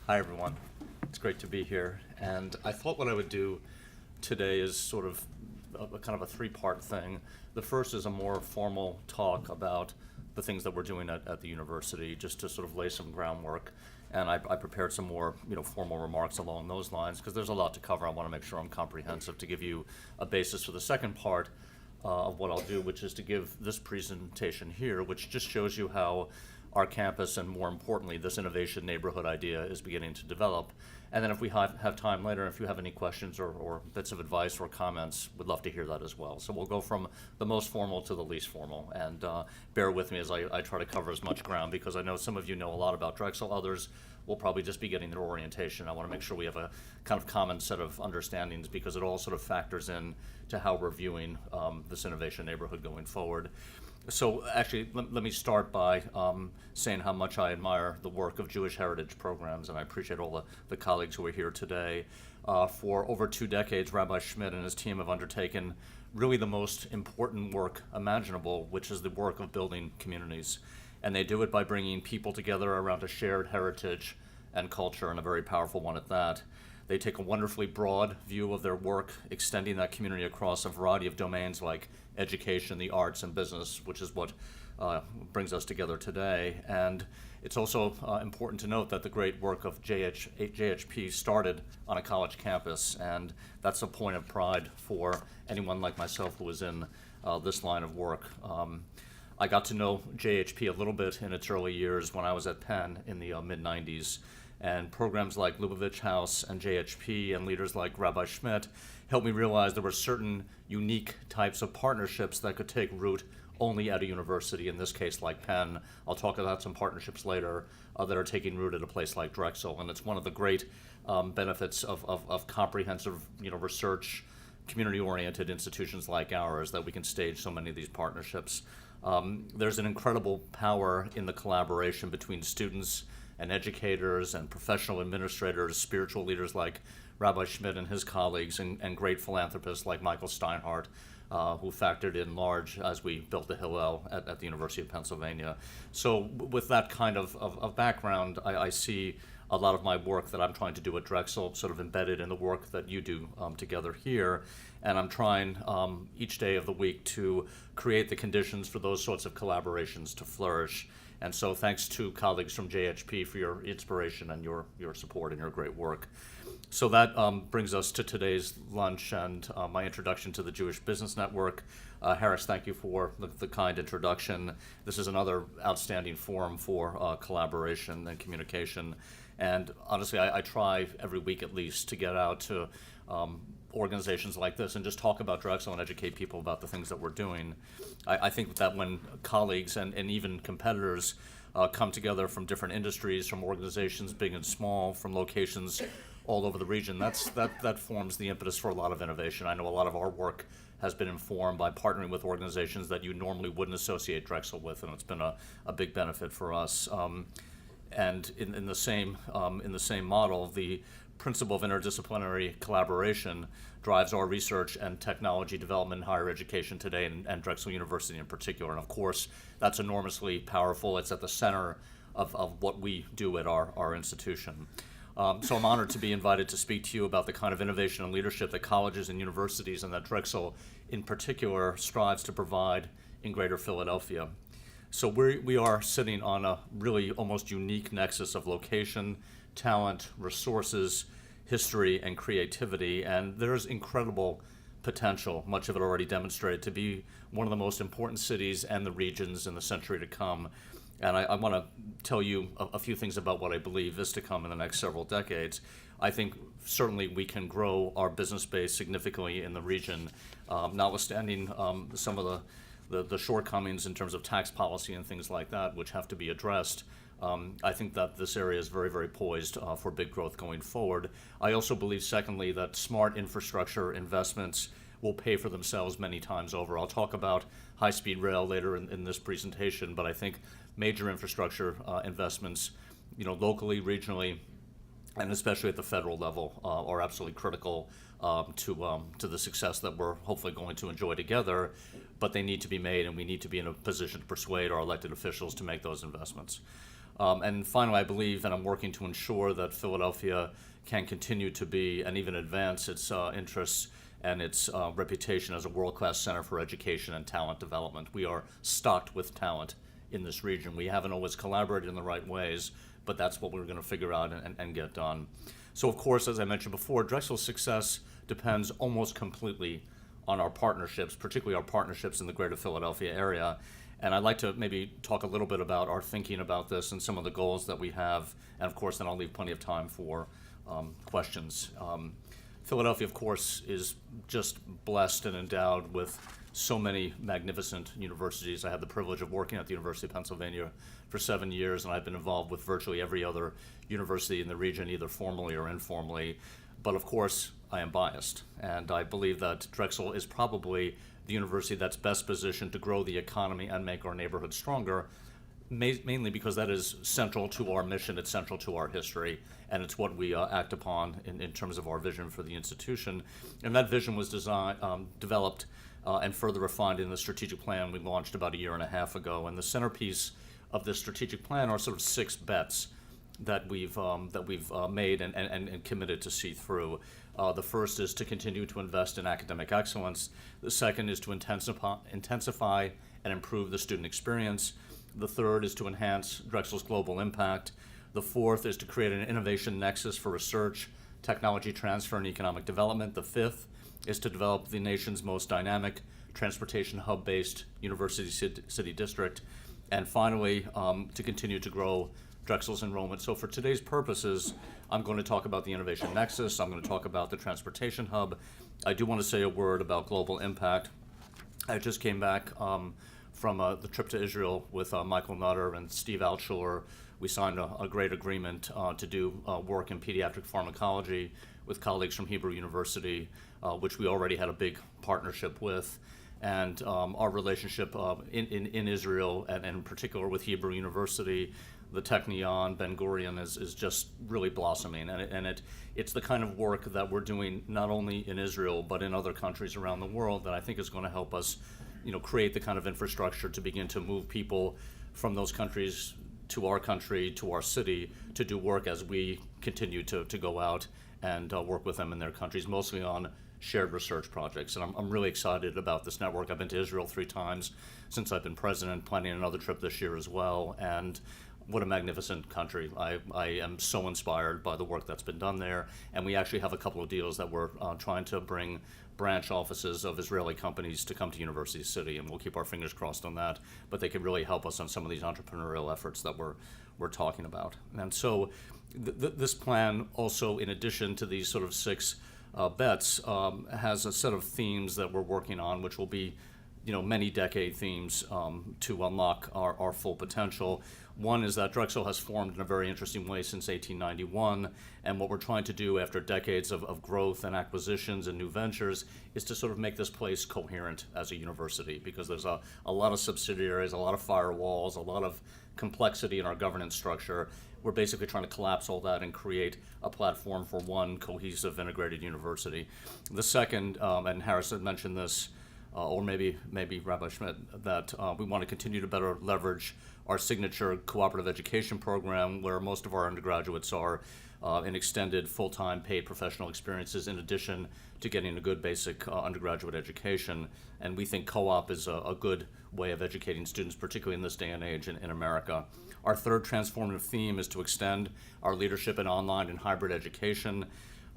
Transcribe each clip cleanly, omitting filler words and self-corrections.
Hi, everyone. It's great to be here. And I thought what I would do today is sort of a kind of a three-part thing. The first is a more formal talk about the things that we're doing at the university, just to sort of lay some groundwork. And I prepared some more, formal remarks along those lines, because there's a lot to cover. I want to make sure I'm comprehensive to give you a basis for the second part of what I'll do, which is to give this presentation here, which just shows you how our campus and, more importantly, this innovation neighborhood idea is beginning to develop. And then if we have time later, if you have any questions or bits of advice or comments, we'd love to hear that as well. So we'll go from the most formal to the least formal. And bear with me as I try to cover as much ground, because I know some of you know a lot about Drexel. Others will probably just be getting their orientation. I want to make sure we have a kind of common set of understandings, because it all sort of factors in to how we're viewing this innovation neighborhood going forward. So actually, let me start by saying how much I admire the work of Jewish heritage programs, and I appreciate all the colleagues who are here today. For over 2 decades, Rabbi Schmidt and his team have undertaken really the most important work imaginable, which is the work of building communities. And they do it by bringing people together around a shared heritage and culture, and a very powerful one at that. They take a wonderfully broad view of their work, extending that community across a variety of domains like education, the arts, and business, which is what brings us together today. And it's also important to note that the great work of JHP started on a college campus, and that's a point of pride for anyone like myself who is in this line of work. I got to know JHP a little bit in its early years when I was at Penn in the mid-90s. And programs like Lubavitch House and JHP and leaders like Rabbi Schmidt helped me realize there were certain unique types of partnerships that could take root only at a university, in this case like Penn. I'll talk about some partnerships later that are taking root at a place like Drexel. And it's one of the great benefits of comprehensive research, community-oriented institutions like ours, that we can stage so many of these partnerships. There's an incredible power in the collaboration between students and educators and professional administrators, spiritual leaders like Rabbi Schmidt and his colleagues, and great philanthropists like Michael Steinhardt, who factored in large as we built the Hillel at the University of Pennsylvania. So with that kind of background, I see a lot of my work that I'm trying to do at Drexel sort of embedded in the work that you do together here. And I'm trying each day of the week to create the conditions for those sorts of collaborations to flourish. And so thanks to colleagues from JHP for your inspiration and your support and your great work. So that brings us to today's lunch and my introduction to the Jewish Business Network. Harris, thank you for the kind introduction. This is another outstanding forum for collaboration and communication. And honestly, I try every week at least to get out to organizations like this and just talk about Drexel and educate people about the things that we're doing. I think that when colleagues and even competitors come together from different industries, from organizations big and small, from locations all over the region, that forms the impetus for a lot of innovation. I know a lot of our work has been informed by partnering with organizations that you normally wouldn't associate Drexel with, and it's been a big benefit for us. And in the same model, the principle of interdisciplinary collaboration drives our research and technology development in higher education today, and Drexel University in particular. And of course, that's enormously powerful. It's at the center of what we do at our institution. So I'm honored to be invited to speak to you about the kind of innovation and leadership that colleges and universities, and that Drexel in particular strives to provide in Greater Philadelphia. So we are sitting on a really almost unique nexus of location, talent, resources, history, and creativity, and there's incredible potential, much of it already demonstrated, to be one of the most important cities and the regions in the century to come. And I want to tell you a few things about what I believe is to come in the next several decades. I think certainly we can grow our business base significantly in the region, notwithstanding some of the shortcomings in terms of tax policy and things like that, which have to be addressed. I think that this area is very, very poised for big growth going forward. I also believe, secondly, that smart infrastructure investments will pay for themselves many times over. I'll talk about high-speed rail later in this presentation, but I think major infrastructure investments, locally, regionally, and especially at the federal level, are absolutely critical to the success that we're hopefully going to enjoy together. But they need to be made, and we need to be in a position to persuade our elected officials to make those investments. And finally, I believe, and I'm working to ensure that Philadelphia can continue to be and even advance its interests and its reputation as a world-class center for education and talent development. We are stocked with talent in this region. We haven't always collaborated in the right ways, but that's what we're going to figure out and get done. So of course, as I mentioned before, Drexel's success depends almost completely on our partnerships, particularly our partnerships in the greater Philadelphia area. And I'd like to maybe talk a little bit about our thinking about this and some of the goals that we have. And of course, then I'll leave plenty of time for questions. Philadelphia, of course, is just blessed and endowed with so many magnificent universities. I had the privilege of working at the University of Pennsylvania for 7 years, and I've been involved with virtually every other university in the region, either formally or informally. But of course, I am biased, and I believe that Drexel is probably the university that's best positioned to grow the economy and make our neighborhood stronger, mainly because that is central to our mission, it's central to our history, and it's what we act upon in terms of our vision for the institution. And that vision was developed and further refined in the strategic plan we launched about a year and a half ago. And the centerpiece of this strategic plan are sort of 6 bets that we've made and committed to see through. The first is to continue to invest in academic excellence. The second is to intensify and improve the student experience. The third is to enhance Drexel's global impact. The fourth is to create an innovation nexus for research, technology transfer, and economic development. The fifth is to develop the nation's most dynamic transportation hub-based university city district. And finally, to continue to grow Drexel's enrollment. So for today's purposes, I'm going to talk about the Innovation Nexus. I'm going to talk about the Transportation Hub. I do want to say a word about global impact. I just came back from the trip to Israel with Michael Nutter and Steve Altshuler. We signed a great agreement to do work in pediatric pharmacology with colleagues from Hebrew University, which we already had a big partnership with. And our relationship in Israel, and in particular with Hebrew University, the Technion, Ben Gurion, is just really blossoming. And it's the kind of work that we're doing not only in Israel, but in other countries around the world that I think is going to help us create the kind of infrastructure to begin to move people from those countries to our country, to our city, to do work as we continue to go out and work with them in their countries, mostly on shared research projects. And I'm really excited about this network. I've been to Israel 3 times since I've been president, planning another trip this year as well. And what a magnificent country. I am so inspired by the work that's been done there. And we actually have a couple of deals that we're trying to bring branch offices of Israeli companies to come to University City, and we'll keep our fingers crossed on that. But they can really help us on some of these entrepreneurial efforts that we're talking about. And so this plan also, in addition to these sort of 6 bets, has a set of themes that we're working on, which will be many decade themes to unlock our full potential. One is that Drexel has formed in a very interesting way since 1891, and what we're trying to do after decades of growth and acquisitions and new ventures is to sort of make this place coherent as a university, because there's a lot of subsidiaries, a lot of firewalls, a lot of complexity in our governance structure. We're basically trying to collapse all that and create a platform for one cohesive, integrated university. The second, and Harris had mentioned this, or maybe Rabbi Schmidt, that we want to continue to better leverage our signature cooperative education program, where most of our undergraduates are in extended full-time paid professional experiences in addition to getting a good basic undergraduate education. And we think co-op is a good way of educating students, particularly in this day and age in America. Our third transformative theme is to extend our leadership in online and hybrid education.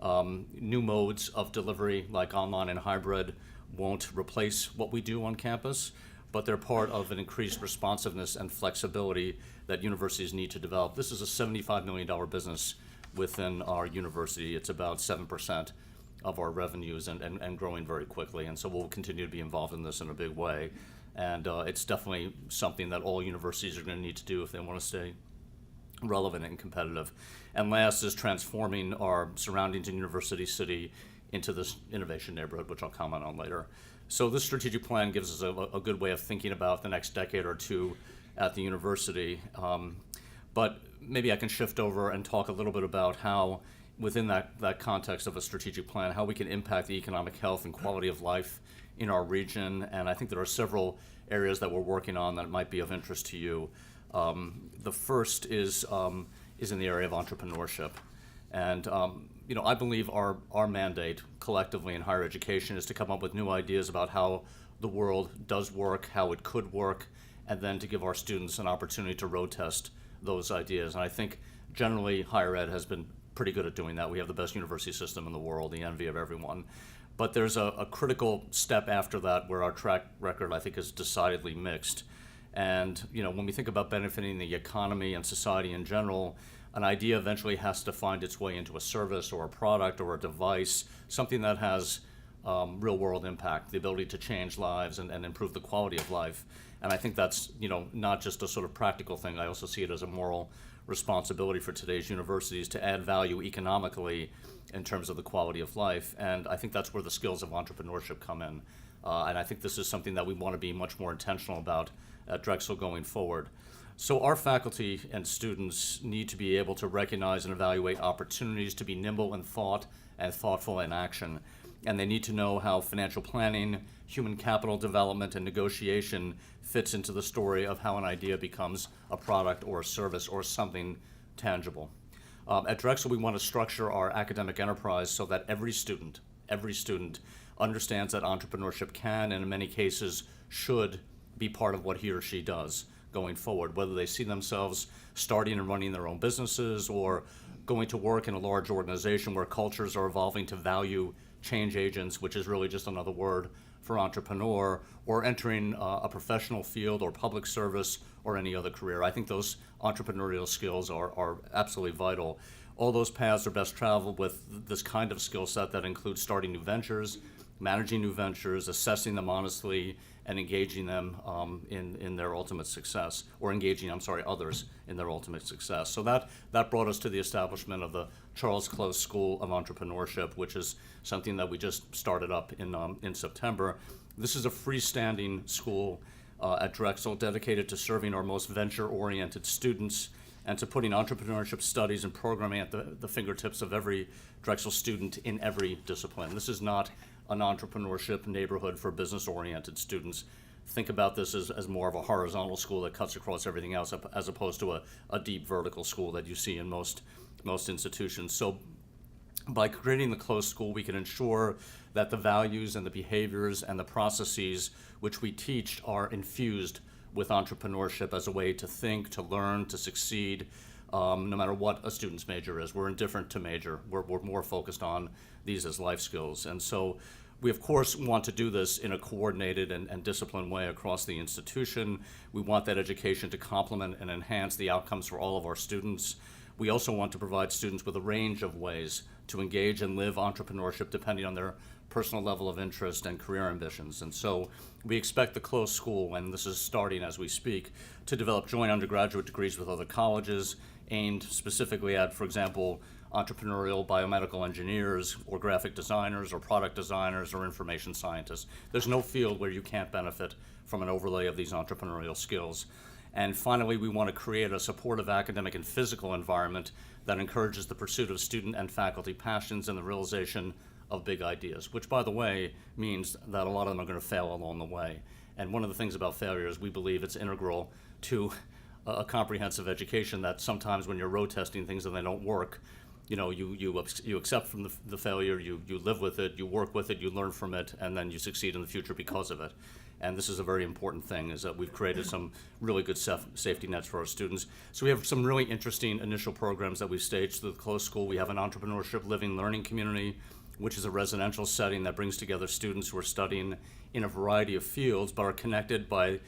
New modes of delivery like online and hybrid won't replace what we do on campus, but they're part of an increased responsiveness and flexibility that universities need to develop. This is a $75 million business within our university. It's about 7% of our revenues and growing very quickly. And so we'll continue to be involved in this in a big way. And it's definitely something that all universities are going to need to do if they want to stay relevant and competitive. And last is transforming our surroundings in University City into this innovation neighborhood, which I'll comment on later. So this strategic plan gives us a good way of thinking about the next decade or two at the university. But maybe I can shift over and talk a little bit about how, within that context of a strategic plan, how we can impact the economic health and quality of life in our region. And I think there are several areas that we're working on that might be of interest to you. The first is in the area of entrepreneurship. And I believe our mandate collectively in higher education is to come up with new ideas about how the world does work, how it could work, and then to give our students an opportunity to road test those ideas. And I think generally higher ed has been pretty good at doing that. We have the best university system in the world, the envy of everyone. But there's a critical step after that where our track record, I think, is decidedly mixed. And when we think about benefiting the economy and society in general, an idea eventually has to find its way into a service or a product or a device, something that has real world impact, the ability to change lives and improve the quality of life. And I think that's not just a sort of practical thing. I also see it as a moral responsibility for today's universities to add value economically in terms of the quality of life. And I think that's where the skills of entrepreneurship come in. And I think this is something that we want to be much more intentional about at Drexel going forward. So our faculty and students need to be able to recognize and evaluate opportunities, to be nimble in thought and thoughtful in action. And they need to know how financial planning, human capital development, and negotiation fits into the story of how an idea becomes a product or a service or something tangible. At Drexel, we want to structure our academic enterprise so that every student understands that entrepreneurship can, and in many cases should, be part of what he or she does going forward, whether they see themselves starting and running their own businesses or going to work in a large organization where cultures are evolving to value change agents, which is really just another word for entrepreneur, or entering a professional field or public service or any other career. I think those entrepreneurial skills are absolutely vital. All those paths are best traveled with this kind of skill set that includes starting new ventures, managing new ventures, assessing them honestly, and engaging them in their ultimate success, or engaging, others in their ultimate success. So that brought us to the establishment of the Charles Close School of Entrepreneurship, which is something that we just started up in September. This is a freestanding school at Drexel dedicated to serving our most venture-oriented students and to putting entrepreneurship studies and programming at the fingertips of every Drexel student in every discipline. This is not an entrepreneurship neighborhood for business-oriented students. Think about this as more of a horizontal school that cuts across everything else, as opposed to a deep vertical school that you see in most institutions. So by creating the closed school, we can ensure that the values and the behaviors and the processes which we teach are infused with entrepreneurship as a way to think, to learn, to succeed, no matter what a student's major is. We're indifferent to major. We're more focused on these as life skills. And so we, of course, want to do this in a coordinated and disciplined way across the institution. We want that education to complement and enhance the outcomes for all of our students. We also want to provide students with a range of ways to engage and live entrepreneurship depending on their personal level of interest and career ambitions. And so we expect the closed school, and this is starting as we speak, to develop joint undergraduate degrees with other colleges aimed specifically at, for example, entrepreneurial biomedical engineers or graphic designers or product designers or information scientists. There's no field where you can't benefit from an overlay of these entrepreneurial skills. And finally, we want to create a supportive academic and physical environment that encourages the pursuit of student and faculty passions and the realization of big ideas, which, by the way, means that a lot of them are going to fail along the way. And one of the things about failure is we believe it's integral to a comprehensive education, that sometimes when you're road testing things and they don't work, you accept from the failure, you live with it, you work with it, you learn from it, and then you succeed in the future because of it. And this is a very important thing, is that we've created some really good safety nets for our students. So we have some really interesting initial programs that we've staged through the closed school. We have an entrepreneurship living learning community, which is a residential setting that brings together students who are studying in a variety of fields but are connected by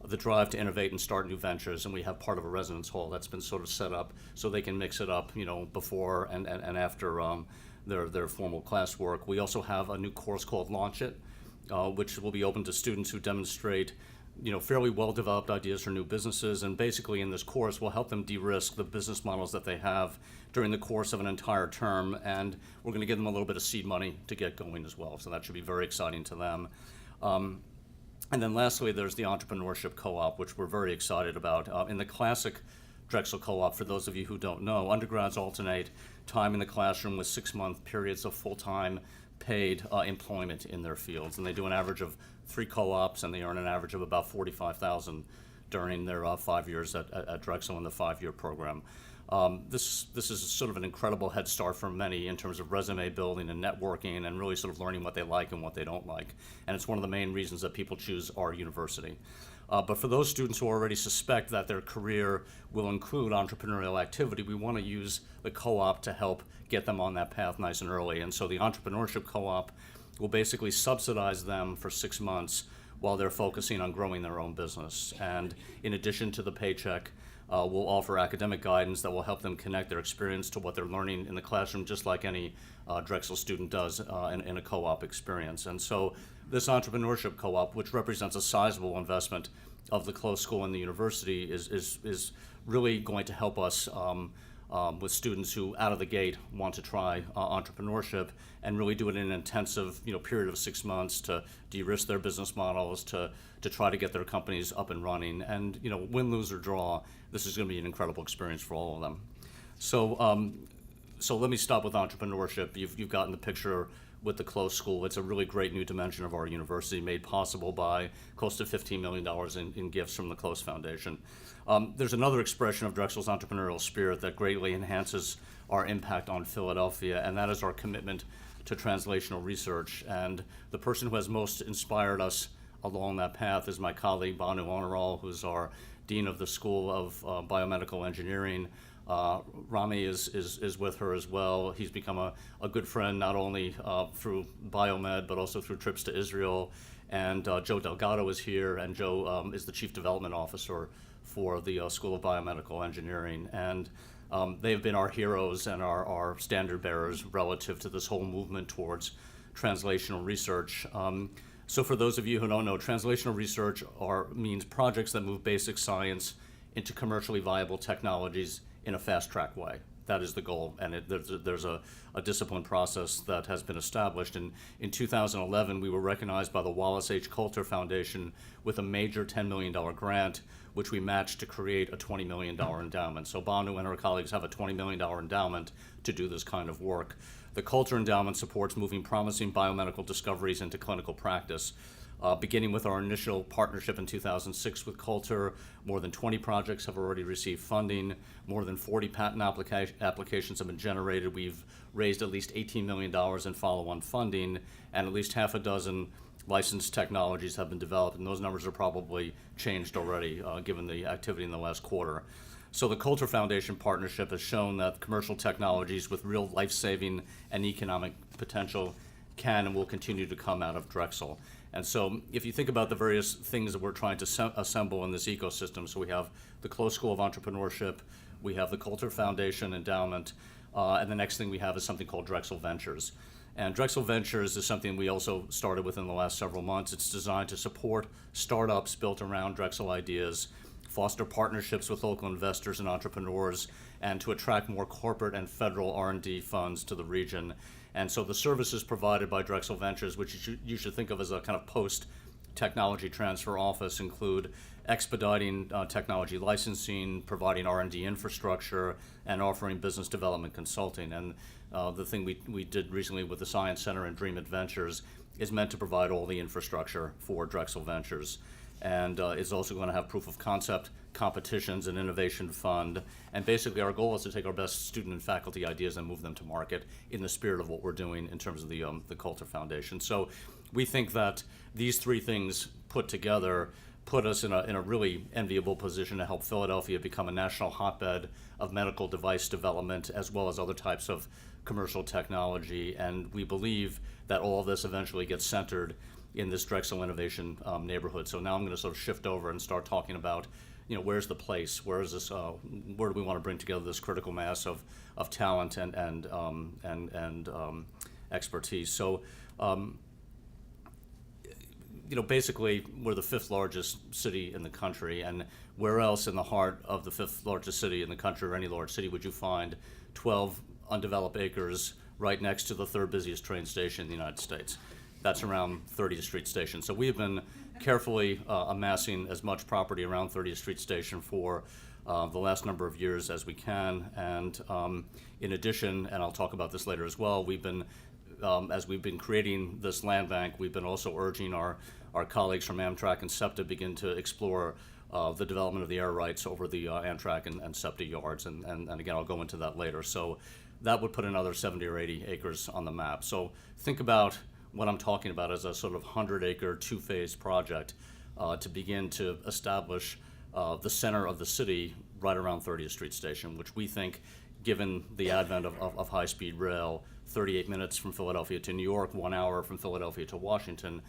the drive to innovate and start new ventures. And we have part of a residence hall that's been sort of set up so they can mix it up, before and after their formal classwork. We also have a new course called Launch It, which will be open to students who demonstrate fairly well-developed ideas for new businesses. And basically in this course, we'll help them de-risk the business models that they have during the course of an entire term. And we're going to give them a little bit of seed money to get going as well. So that should be very exciting to them. And then lastly, there's the entrepreneurship co-op, which we're very excited about. In the classic Drexel co-op, for those of you who don't know, undergrads alternate time in the classroom with 6-month periods of full-time paid employment in their fields. And they do an average of 3 co-ops, and they earn an average of about $45,000 during their 5 years at Drexel in the 5-year program. This is sort of an incredible head start for many in terms of resume building and networking and really sort of learning what they like and what they don't like. And it's one of the main reasons that people choose our university. But for those students who already suspect that their career will include entrepreneurial activity, we want to use the co-op to help get them on that path nice and early. And so the entrepreneurship co-op will basically subsidize them for 6 months while they're focusing on growing their own business. And in addition to the paycheck, we'll offer academic guidance that will help them connect their experience to what they're learning in the classroom, just like any Drexel student does in a co-op experience. And so this entrepreneurship co-op, which represents a sizable investment of the closed school and the university, is really going to help us with students who out of the gate want to try entrepreneurship and really do it in an intensive period of 6 months to de-risk their business models, to try to get their companies up and running. And win, lose, or draw, this is going to be an incredible experience for all of them. So let me stop with entrepreneurship. You've gotten the picture with the closed school. It's a really great new dimension of our university, made possible by close to $15 million in gifts from the Close Foundation. There's another expression of Drexel's entrepreneurial spirit that greatly enhances our impact on Philadelphia, and that is our commitment to translational research. And the person who has most inspired us along that path is my colleague Banu Honoral, who's our Dean of the School of Biomedical Engineering. Rami is with her as well. He's become a good friend, not only through biomed, but also through trips to Israel. And Joe Delgado is here, and Joe is the Chief Development Officer for the School of Biomedical Engineering. And they've been our heroes and our standard bearers relative to this whole movement towards translational research. So for those of you who don't know, translational research means projects that move basic science into commercially viable technologies in a fast-track way. That is the goal, and there's a disciplined process that has been established. And in 2011, we were recognized by the Wallace H. Coulter Foundation with a major $10 million grant, which we matched to create a $20 million endowment. So Banu and her colleagues have a $20 million endowment to do this kind of work. The Coulter Endowment supports moving promising biomedical discoveries into clinical practice. Beginning with our initial partnership in 2006 with Coulter, more than 20 projects have already received funding, more than 40 patent applications have been generated. We've raised at least $18 million in follow-on funding, and at least half a dozen licensed technologies have been developed, and those numbers are probably changed already given the activity in the last quarter. So the Coulter Foundation partnership has shown that commercial technologies with real life-saving and economic potential can and will continue to come out of Drexel. And so if you think about the various things that we're trying to assemble in this ecosystem, so we have the Close School of Entrepreneurship, we have the Coulter Foundation Endowment, and the next thing we have is something called Drexel Ventures. And Drexel Ventures is something we also started within the last several months. It's designed to support startups built around Drexel ideas, foster partnerships with local investors and entrepreneurs, and to attract more corporate and federal R&D funds to the region. And so the services provided by Drexel Ventures, which you should think of as a kind of post-technology transfer office, include expediting technology licensing, providing R&D infrastructure, and offering business development consulting. And the thing we did recently with the Science Center and Dream Adventures is meant to provide all the infrastructure for Drexel Ventures. And is also going to have proof of concept competitions and innovation fund. And basically our goal is to take our best student and faculty ideas and move them to market in the spirit of what we're doing in terms of the Coulter Foundation. So we think that these three things put together put us in a really enviable position to help Philadelphia become a national hotbed of medical device development as well as other types of commercial technology. And we believe that all of this eventually gets centered in this Drexel Innovation neighborhood. So now I'm going to sort of shift over and start talking about, where's the place? Where is this? Where do we want to bring together this critical mass of talent and expertise? So, basically, we're the fifth largest city in the country, and where else in the heart of the fifth largest city in the country, or any large city, would you find 12 undeveloped acres right next to the third busiest train station in the United States? That's around 30th Street Station. So we have been carefully amassing as much property around 30th Street Station for the last number of years as we can. And in addition, and I'll talk about this later as well, we've been, as we've been creating this land bank, we've been also urging our colleagues from Amtrak and SEPTA begin to explore the development of the air rights over the Amtrak and SEPTA yards, and again, I'll go into that later. So that would put another 70 or 80 acres on the map. So think about what I'm talking about as a sort of 100-acre, two-phase project to begin to establish the center of the city right around 30th Street Station, which we think, given the advent of high-speed rail, 38 minutes from Philadelphia to New York, 1 hour from Philadelphia to Washington,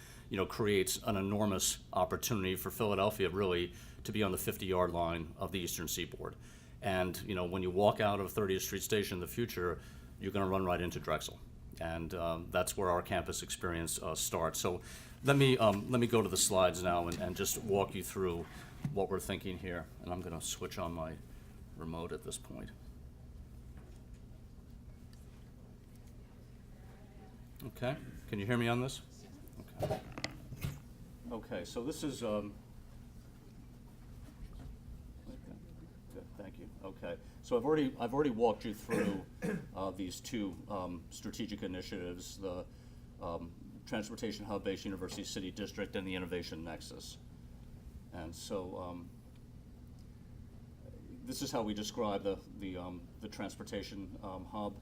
creates an enormous opportunity for Philadelphia really to be on the 50-yard line of the Eastern Seaboard. And when you walk out of 30th Street Station in the future, you're going to run right into Drexel, and that's where our campus experience starts. So let me go to the slides now and just walk you through what we're thinking here. And I'm going to switch on my remote at this point. Okay, can you hear me on this? Okay. Okay, so this is, good, thank you. Okay, so I've already walked you through these two strategic initiatives: the Transportation Hub-based University City District and the Innovation Nexus. And so this is how we describe the transportation hub: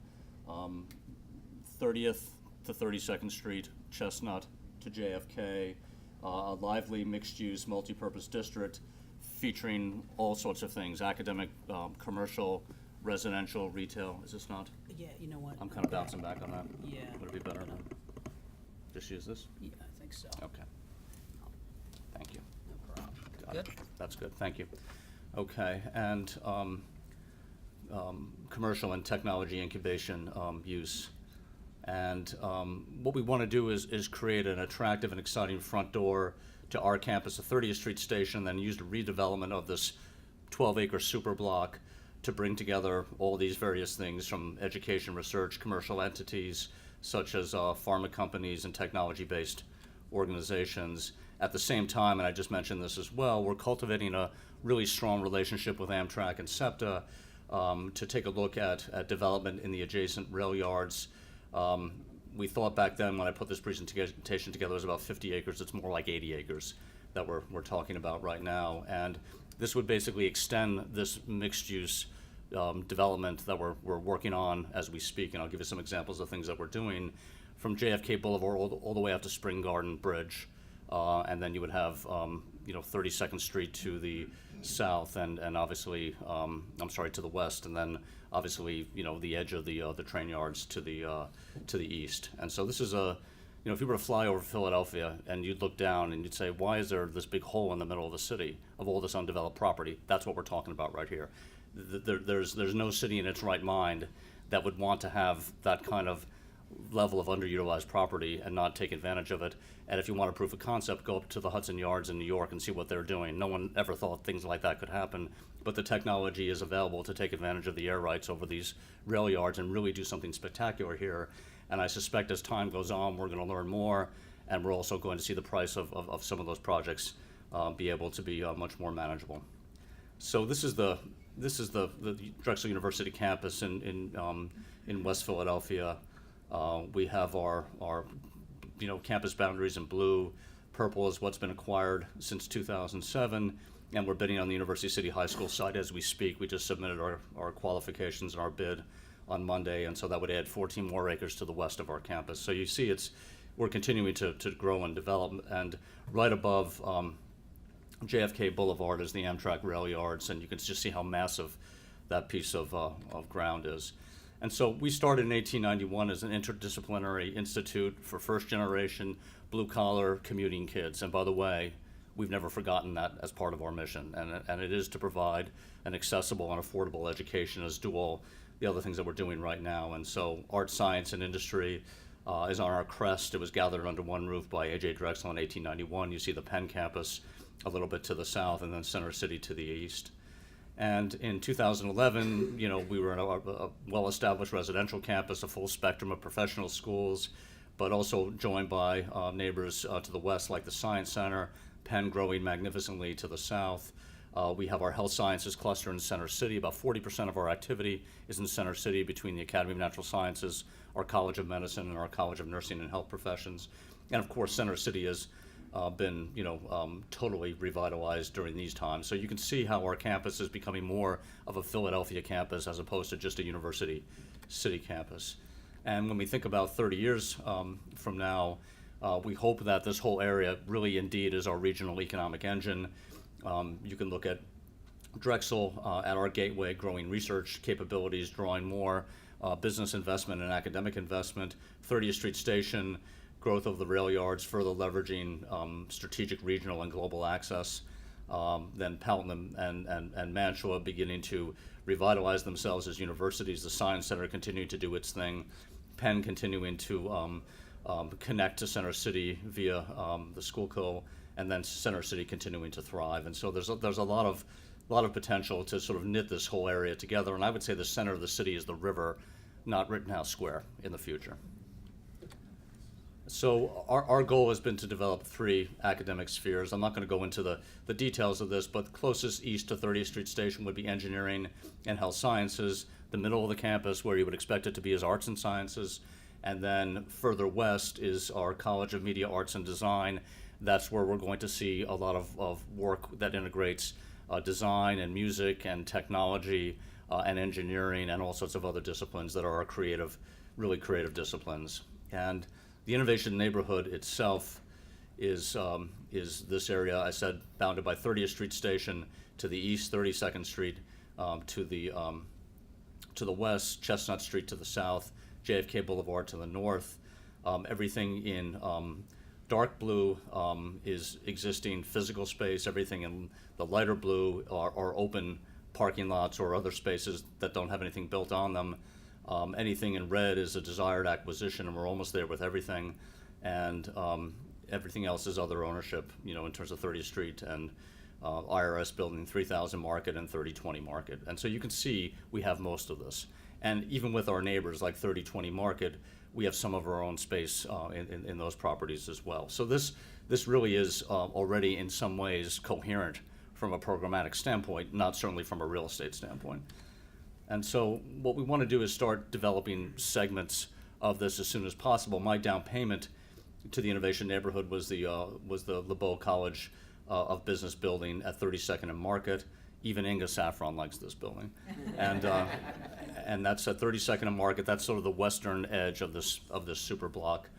30th to 32nd Street, Chestnut to JFK, a lively mixed-use, multi-purpose district featuring all sorts of things: academic, commercial, residential, retail. Is this not? Yeah, you know what? I'm kind of bouncing back on that. Yeah. Would it be better? Just use this? Yeah, I think so. Okay. Thank you. No problem. Got Good? it. That's good, thank you. Okay, and commercial and technology incubation use. And what we want to do is create an attractive and exciting front door to our campus, the 30th Street Station, then use the redevelopment of this 12-acre super block to bring together all these various things from education, research, commercial entities, such as pharma companies and technology-based organizations. At the same time, and I just mentioned this as well, we're cultivating a really strong relationship with Amtrak and SEPTA to take a look at development in the adjacent rail yards. We thought back then when I put this presentation together it was about 50 acres. It's more like 80 acres that we're talking about right now. And this would basically extend this mixed-use development that we're working on as we speak. And I'll give you some examples of things that we're doing from JFK Boulevard all the way out to Spring Garden Bridge. And then you would have 32nd Street to the south and obviously, to the west, and then obviously, the edge of the train yards to the east. And so this is if you were to fly over Philadelphia and you'd look down and you'd say, why is there this big hole in the middle of the city of all this undeveloped property? That's what we're talking about right here. There's no city in its right mind that would want to have that kind of level of underutilized property and not take advantage of it. And if you want a proof of concept, go up to the Hudson Yards in New York and see what they're doing. No one ever thought things like that could happen, but the technology is available to take advantage of the air rights over these rail yards and really do something spectacular here. And I suspect as time goes on, we're going to learn more, and we're also going to see the price of some of those projects be able to be much more manageable. So this is the Drexel University campus in West Philadelphia. We have our campus boundaries in blue. Purple is what's been acquired since 2007, and we're bidding on the University City High School site as we speak. We just submitted our qualifications and our bid on Monday, and so that would add 14 more acres to the west of our campus. So you see we're continuing to grow and develop, and right above JFK Boulevard is the Amtrak rail yards, and you can just see how massive that piece of ground is. And so we started in 1891 as an interdisciplinary institute for first-generation blue-collar commuting kids. And by the way, we've never forgotten that as part of our mission. And it is to provide an accessible and affordable education, as do all the other things that we're doing right now. And so art, science, and industry is on our crest. It was gathered under one roof by A.J. Drexel in 1891. You see the Penn campus a little bit to the south, and then Center City to the east. And in 2011, we were in a well-established residential campus, a full spectrum of professional schools, but also joined by neighbors to the west, like the Science Center, Penn growing magnificently to the south. We have our health sciences cluster in Center City. About 40% of our activity is in Center City between the Academy of Natural Sciences, our College of Medicine, and our College of Nursing and Health Professions. And of course, Center City is been, totally revitalized during these times. So you can see how our campus is becoming more of a Philadelphia campus as opposed to just a university city campus. And when we think about 30 years from now, we hope that this whole area really indeed is our regional economic engine. You can look at Drexel at our gateway, growing research capabilities, drawing more business investment and academic investment. 30th Street Station, growth of the rail yards, further leveraging strategic regional and global access. Then Pelton and Mantua beginning to revitalize themselves as universities. The Science Center continuing to do its thing. Penn continuing to connect to Center City via the Schoolco, and then Center City continuing to thrive. And so there's a lot of potential to sort of knit this whole area together. And I would say the center of the city is the river, not Rittenhouse Square in the future. So our goal has been to develop 3 academic spheres. I'm not going to go into the details of this, but closest east to 30th Street Station would be engineering and health sciences. The middle of the campus, where you would expect it to be, is arts and sciences. And then further west is our College of Media Arts and Design. That's where we're going to see a lot of work that integrates design and music and technology and engineering and all sorts of other disciplines that are our really creative disciplines. And the innovation neighborhood itself is this area, I said, bounded by 30th Street Station to the east, 32nd Street to the west, Chestnut Street to the south, JFK Boulevard to the north. Everything in dark blue is existing physical space. Everything in the lighter blue are open parking lots or other spaces that don't have anything built on them. Anything in red is a desired acquisition, and we're almost there with everything. And everything else is other ownership, in terms of 30th Street and IRS building 3000 Market and 3020 Market. And so you can see we have most of this. And even with our neighbors like 3020 Market, we have some of our own space in those properties as well. So this really is already in some ways coherent from a programmatic standpoint, not certainly from a real estate standpoint. And so what we want to do is start developing segments of this as soon as possible. My down payment to the innovation neighborhood was the LeBeau College of Business building at 32nd and Market. Even Inga Saffron likes this building. And that's at 32nd and Market. That's sort of the western edge of this super block.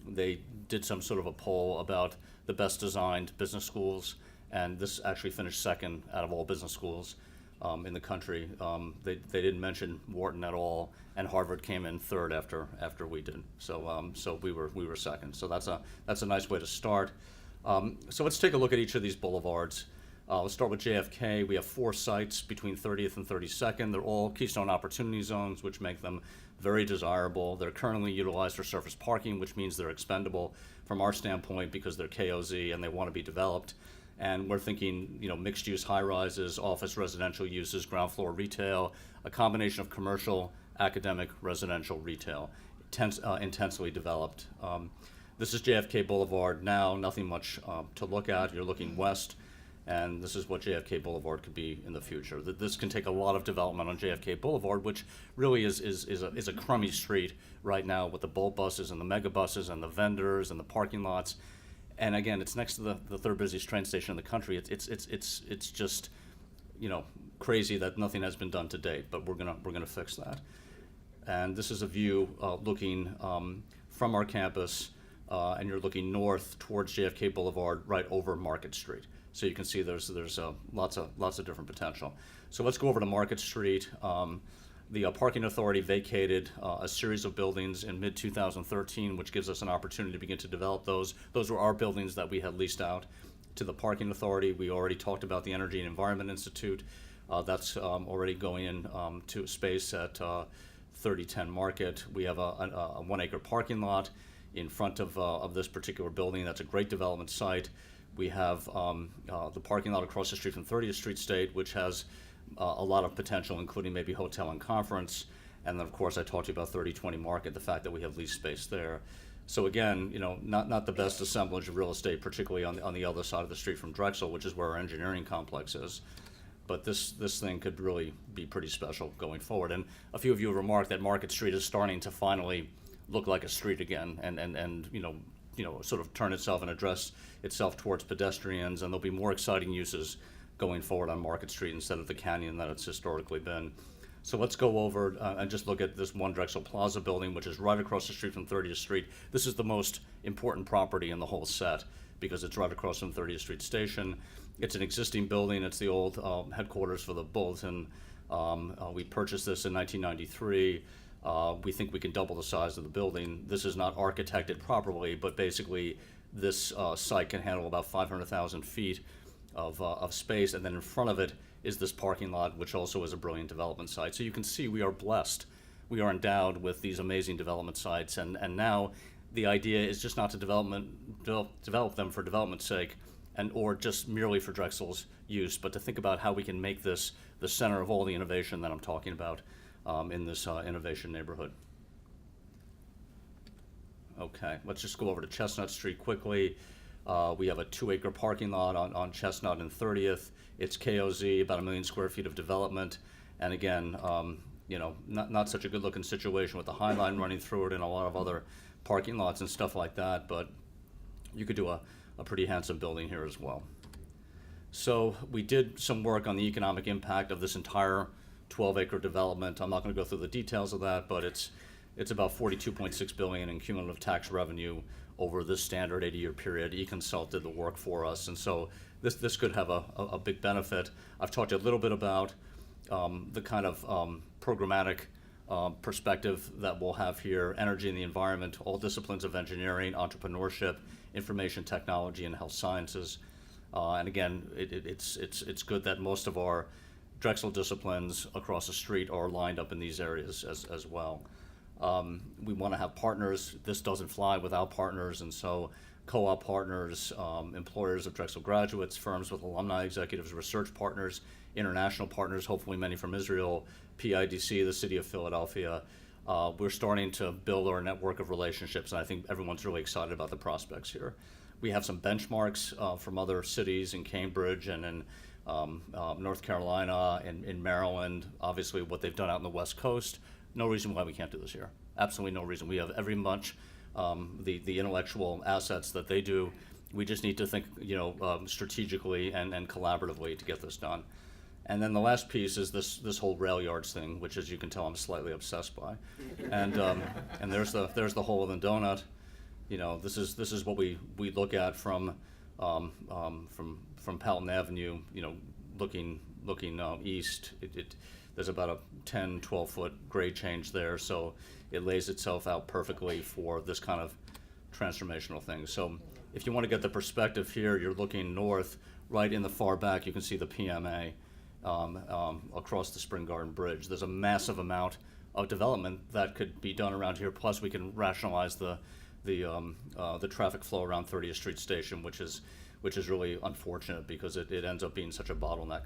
They did some sort of a poll about the best designed business schools, and this actually finished second out of all business schools in the country. They didn't mention Wharton at all, and Harvard came in third after we did. So we were second. So that's a nice way to start. So let's take a look at each of these boulevards. Let's start with JFK. We have 4 sites between 30th and 32nd. They're all Keystone Opportunity Zones, which make them very desirable. They're currently utilized for surface parking, which means they're expendable from our standpoint because they're KOZ and they want to be developed. And we're thinking, mixed-use high-rises, office residential uses, ground floor retail, a combination of commercial, academic, residential, retail, intensely developed. This is JFK Boulevard now, nothing much to look at. You're looking west, and this is what JFK Boulevard could be in the future. This can take a lot of development on JFK Boulevard, which really is a crummy street right now with the Bolt buses and the mega buses and the vendors and the parking lots. And again, it's next to the third busiest train station in the country. It's just, crazy that nothing has been done to date. But we're gonna fix that. And this is a view looking from our campus, and you're looking north towards JFK Boulevard, right over Market Street. So you can see there's lots of different potential. So let's go over to Market Street. The Parking Authority vacated a series of buildings in mid-2013, which gives us an opportunity to begin to develop those. Those were our buildings that we had leased out to the Parking Authority. We already talked about the Energy and Environment Institute. That's already going in to space at 3010 Market. We have a 1-acre parking lot in front of this particular building. That's a great development site. We have the parking lot across the street from 30th Street State, which has a lot of potential, including maybe hotel and conference. And then, of course, I talked to you about 3020 Market, the fact that we have lease space there. So again, not the best assemblage of real estate, particularly on the other side of the street from Drexel, which is where our engineering complex is. But this thing could really be pretty special going forward. And a few of you have remarked that Market Street is starting to finally look like a street again, and sort of turn itself and address itself towards pedestrians, and there'll be more exciting uses going forward on Market Street instead of the canyon that it's historically been. So let's go over and just look at this One Drexel Plaza building, which is right across the street from 30th Street. This is the most important property in the whole set because it's right across from 30th Street Station. It's an existing building. It's the old headquarters for the Bulletin. We purchased this in 1993. We think we can double the size of the building. This is not architected properly, but basically this site can handle about 500,000 feet of space, and then in front of it is this parking lot, which also is a brilliant development site. So you can see we are blessed. We are endowed with these amazing development sites, and now the idea is just not to develop them for development's sake, or just merely for Drexel's use, but to think about how we can make this the center of all the innovation that I'm talking about in this innovation neighborhood. Okay, let's just go over to Chestnut Street quickly. We have a 2-acre parking lot on Chestnut and 30th. It's KOZ, about 1 million square feet of development. And again, not such a good looking situation with the High Line running through it and a lot of other parking lots and stuff like that, but you could do a pretty handsome building here as well. So we did some work on the economic impact of this entire 12-acre development. I'm not going to go through the details of that, but it's about $42.6 billion in cumulative tax revenue over this standard 80-year period. eConsult did the work for us, and so this could have a big benefit. I've talked a little bit about the kind of programmatic perspective that we'll have here: energy and the environment, all disciplines of engineering, entrepreneurship, information technology, and health sciences. And again, it's good that most of our Drexel disciplines across the street are lined up in these areas as well. We want to have partners. This doesn't fly without partners, and so co-op partners, employers of Drexel graduates, firms with alumni executives, research partners, international partners, hopefully many from Israel, PIDC, the city of Philadelphia. We're starting to build our network of relationships, and I think everyone's really excited about the prospects here. We have some benchmarks from other cities in Cambridge and in North Carolina and in Maryland, obviously what they've done out in the West Coast. No reason why we can't do this here. Absolutely no reason. We have every much the intellectual assets that they do. We just need to think, strategically and collaboratively to get this done. And then the last piece is this whole rail yards thing, which, as you can tell, I'm slightly obsessed by. And there's the hole in the donut. This is what we look at from Pelton Avenue. Looking east. There's about a 10, 12-foot grade change there, so it lays itself out perfectly for this kind of transformational thing. So if you want to get the perspective here, you're looking north. Right in the far back, you can see the PMA across the Spring Garden Bridge. There's a massive amount of development that could be done around here. Plus, we can rationalize the traffic flow around 30th Street Station, which is really unfortunate because it ends up being such a bottleneck.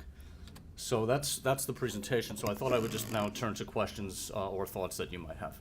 So that's the presentation. So I thought I would just now turn to questions or thoughts that you might have.